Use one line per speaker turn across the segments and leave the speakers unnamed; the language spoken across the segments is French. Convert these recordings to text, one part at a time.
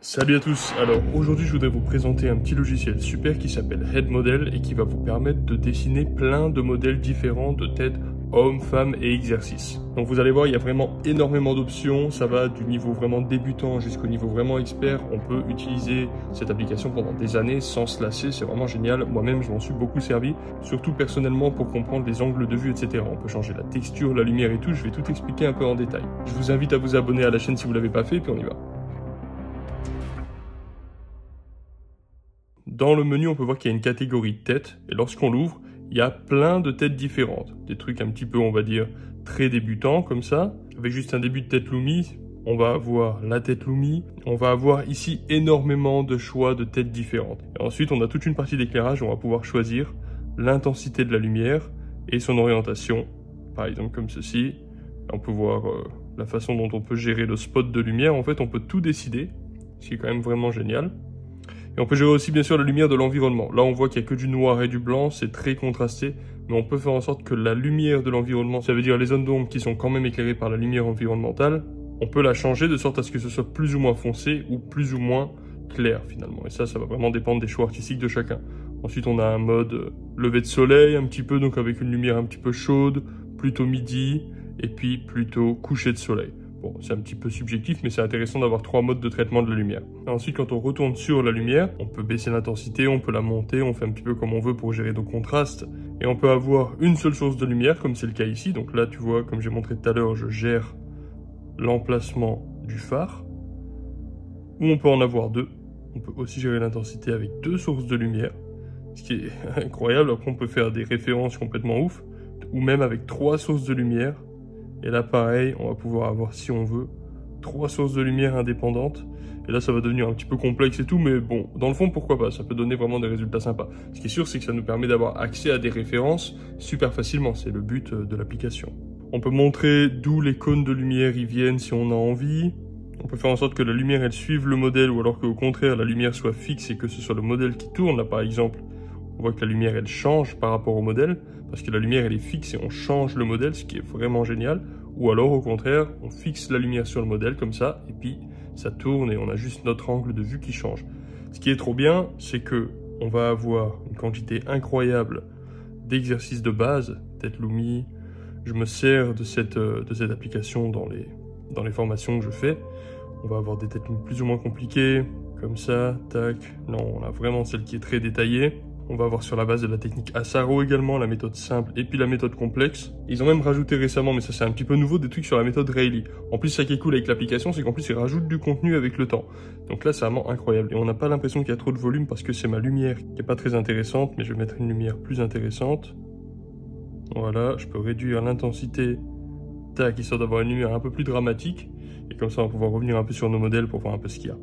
Salut à tous, alors aujourd'hui je voudrais vous présenter un petit logiciel super qui s'appelle Head Model et qui va vous permettre de dessiner plein de modèles différents de têtes hommes, femmes et exercices. Donc vous allez voir, il y a vraiment énormément d'options, ça va du niveau vraiment débutant jusqu'au niveau vraiment expert. On peut utiliser cette application pendant des années sans se lasser, c'est vraiment génial. Moi-même je m'en suis beaucoup servi, surtout personnellement pour comprendre les angles de vue, etc. On peut changer la texture, la lumière et tout, je vais tout expliquer un peu en détail. Je vous invite à vous abonner à la chaîne si vous ne l'avez pas fait, puis on y va. Dans le menu, on peut voir qu'il y a une catégorie tête, et lorsqu'on l'ouvre, il y a plein de têtes différentes. Des trucs un petit peu, on va dire, très débutants, comme ça. Avec juste un début de tête Lumi, on va avoir la tête Lumi. On va avoir ici énormément de choix de têtes différentes. Et ensuite, on a toute une partie d'éclairage où on va pouvoir choisir l'intensité de la lumière et son orientation. Par exemple, comme ceci. On peut voir la façon dont on peut gérer le spot de lumière. En fait, on peut tout décider, ce qui est quand même vraiment génial. Et on peut gérer aussi bien sûr la lumière de l'environnement. Là on voit qu'il n'y a que du noir et du blanc, c'est très contrasté, mais on peut faire en sorte que la lumière de l'environnement, ça veut dire les zones d'ombre qui sont quand même éclairées par la lumière environnementale, on peut la changer de sorte à ce que ce soit plus ou moins foncé ou plus ou moins clair finalement. Et ça va vraiment dépendre des choix artistiques de chacun. Ensuite on a un mode lever de soleil un petit peu, donc avec une lumière un petit peu chaude, plutôt midi, et puis plutôt coucher de soleil. Bon, c'est un petit peu subjectif, mais c'est intéressant d'avoir trois modes de traitement de la lumière. Ensuite, quand on retourne sur la lumière, on peut baisser l'intensité, on peut la monter, on fait un petit peu comme on veut pour gérer nos contrastes. Et on peut avoir une seule source de lumière, comme c'est le cas ici. Donc là, tu vois, comme j'ai montré tout à l'heure, je gère l'emplacement du phare. Ou on peut en avoir deux. On peut aussi gérer l'intensité avec deux sources de lumière, ce qui est incroyable. Après, on peut faire des références complètement ouf, ou même avec trois sources de lumière. Et là, pareil, on va pouvoir avoir, si on veut, trois sources de lumière indépendantes. Et là, ça va devenir un petit peu complexe et tout, mais bon, dans le fond, pourquoi pas? Ça peut donner vraiment des résultats sympas. Ce qui est sûr, c'est que ça nous permet d'avoir accès à des références super facilement. C'est le but de l'application. On peut montrer d'où les cônes de lumière y viennent si on a envie. On peut faire en sorte que la lumière, elle suive le modèle, ou alors qu'au contraire, la lumière soit fixe et que ce soit le modèle qui tourne. Là, par exemple, on voit que la lumière, elle change par rapport au modèle, parce que la lumière, elle est fixe et on change le modèle, ce qui est vraiment génial. Ou alors, au contraire, on fixe la lumière sur le modèle, comme ça, et puis ça tourne et on a juste notre angle de vue qui change. Ce qui est trop bien, c'est que on va avoir une quantité incroyable d'exercices de base, tête Lumi. Je me sers de cette application dans les formations que je fais. On va avoir des têtes Lumi plus ou moins compliquées, comme ça, tac. Non, on a vraiment celle qui est très détaillée. On va avoir sur la base de la technique Asaro également, la méthode simple et puis la méthode complexe. Ils ont même rajouté récemment, mais ça c'est un petit peu nouveau, des trucs sur la méthode Rayleigh. En plus, ça qui est cool avec l'application, c'est qu'en plus ils rajoutent du contenu avec le temps. Donc là, c'est vraiment incroyable. Et on n'a pas l'impression qu'il y a trop de volume parce que c'est ma lumière qui est pas très intéressante, mais je vais mettre une lumière plus intéressante. Voilà, je peux réduire l'intensité, tac, histoire d'avoir une lumière un peu plus dramatique. Et comme ça, on va pouvoir revenir un peu sur nos modèles pour voir un peu ce qu'il y a.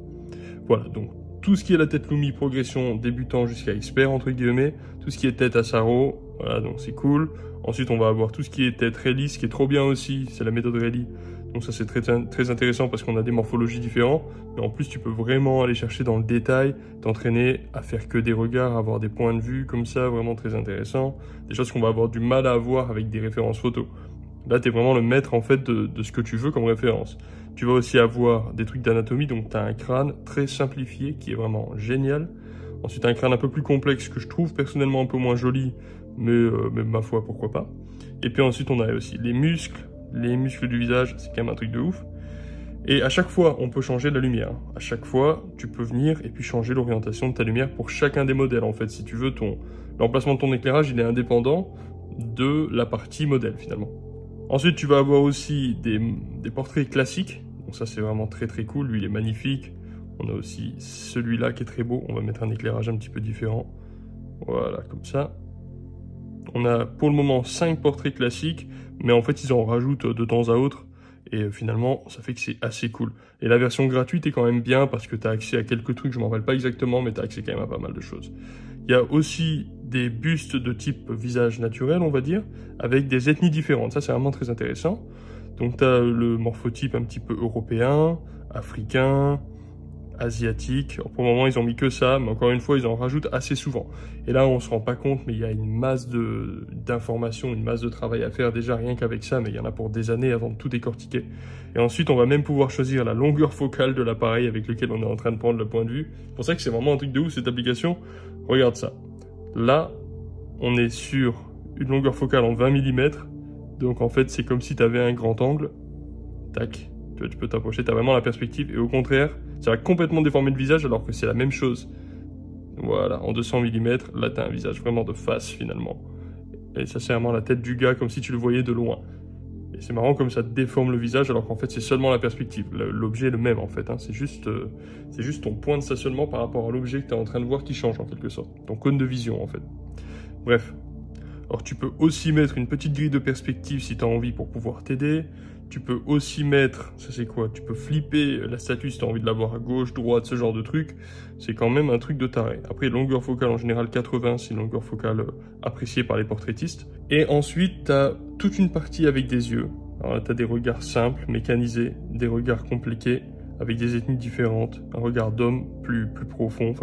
Voilà, donc tout ce qui est la tête Lumi, progression débutant jusqu'à expert, entre guillemets. Tout ce qui est tête Asaro, voilà, donc c'est cool. Ensuite, on va avoir tout ce qui est tête Rayleigh, ce qui est trop bien aussi, c'est la méthode Rayleigh. Donc ça, c'est très intéressant parce qu'on a des morphologies différentes. Mais en plus, tu peux vraiment aller chercher dans le détail, t'entraîner à faire que des regards, avoir des points de vue comme ça, vraiment très intéressant. Des choses qu'on va avoir du mal à avoir avec des références photos. Là, tu es vraiment le maître en fait de ce que tu veux comme référence. Tu vas aussi avoir des trucs d'anatomie, donc tu as un crâne très simplifié qui est vraiment génial. Ensuite, un crâne un peu plus complexe que je trouve personnellement un peu moins joli, mais ma foi, pourquoi pas. Et puis ensuite, on a aussi les muscles du visage, c'est quand même un truc de ouf. Et à chaque fois, on peut changer la lumière. À chaque fois, tu peux venir et puis changer l'orientation de ta lumière pour chacun des modèles. En fait, si tu veux, l'emplacement de ton éclairage, il est indépendant de la partie modèle finalement. Ensuite, tu vas avoir aussi des portraits classiques. Donc ça, c'est vraiment très très cool. Lui, il est magnifique. On a aussi celui-là qui est très beau. On va mettre un éclairage un petit peu différent. Voilà, comme ça. On a pour le moment 5 portraits classiques. Mais en fait, ils en rajoutent de temps à autre. Et finalement, ça fait que c'est assez cool. Et la version gratuite est quand même bien parce que tu as accès à quelques trucs. Je ne m'en rappelle pas exactement, mais tu as accès quand même à pas mal de choses. Il y a aussi des bustes de type visage naturel, on va dire, avec des ethnies différentes. Ça, c'est vraiment très intéressant. Donc, tu as le morphotype un petit peu européen, africain, asiatique. Alors, pour le moment, ils ont mis que ça, mais encore une fois, ils en rajoutent assez souvent. Et là, on se rend pas compte, mais il y a une masse d'informations, une masse de travail à faire déjà rien qu'avec ça, mais il y en a pour des années avant de tout décortiquer. Et ensuite, on va même pouvoir choisir la longueur focale de l'appareil avec lequel on est en train de prendre le point de vue. C'est pour ça que c'est vraiment un truc de ouf, cette application. Regarde ça. Là, on est sur une longueur focale en 20 mm. Donc en fait, c'est comme si tu avais un grand angle. Tac. Tu peux t'approcher, tu as vraiment la perspective. Et au contraire, ça va complètement déformer le visage alors que c'est la même chose. Voilà, en 200 mm, là tu as un visage vraiment de face finalement. Et ça c'est vraiment la tête du gars comme si tu le voyais de loin. Et c'est marrant comme ça déforme le visage alors qu'en fait c'est seulement la perspective. L'objet est le même en fait, hein. C'est juste ton point de stationnement par rapport à l'objet que tu es en train de voir qui change en quelque sorte. Ton cône de vision en fait. Bref. Alors tu peux aussi mettre une petite grille de perspective si tu as envie pour pouvoir t'aider. Tu peux aussi mettre, ça c'est quoi? Tu peux flipper la statue si tu as envie de la voir à gauche, droite, ce genre de truc. C'est quand même un truc de taré. Après, longueur focale en général 80, c'est une longueur focale appréciée par les portraitistes. Et ensuite, tu as toute une partie avec des yeux. Alors là, tu as des regards simples, mécanisés, des regards compliqués, avec des ethnies différentes. Un regard d'homme plus profond,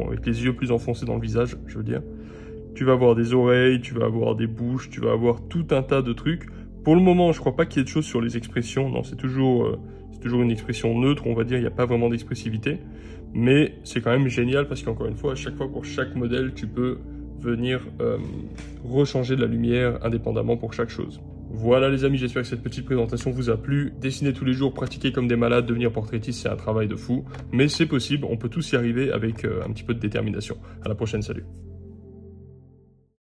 avec les yeux plus enfoncés dans le visage, je veux dire. Tu vas avoir des oreilles, tu vas avoir des bouches, tu vas avoir tout un tas de trucs. Pour le moment, je crois pas qu'il y ait de choses sur les expressions. Non, c'est toujours une expression neutre, on va dire. Il n'y a pas vraiment d'expressivité. Mais c'est quand même génial parce qu'encore une fois, à chaque fois, pour chaque modèle, tu peux venir rechanger de la lumière indépendamment pour chaque chose. Voilà les amis, j'espère que cette petite présentation vous a plu. Dessiner tous les jours, pratiquer comme des malades, devenir portraitiste, c'est un travail de fou. Mais c'est possible, on peut tous y arriver avec un petit peu de détermination. À la prochaine, salut.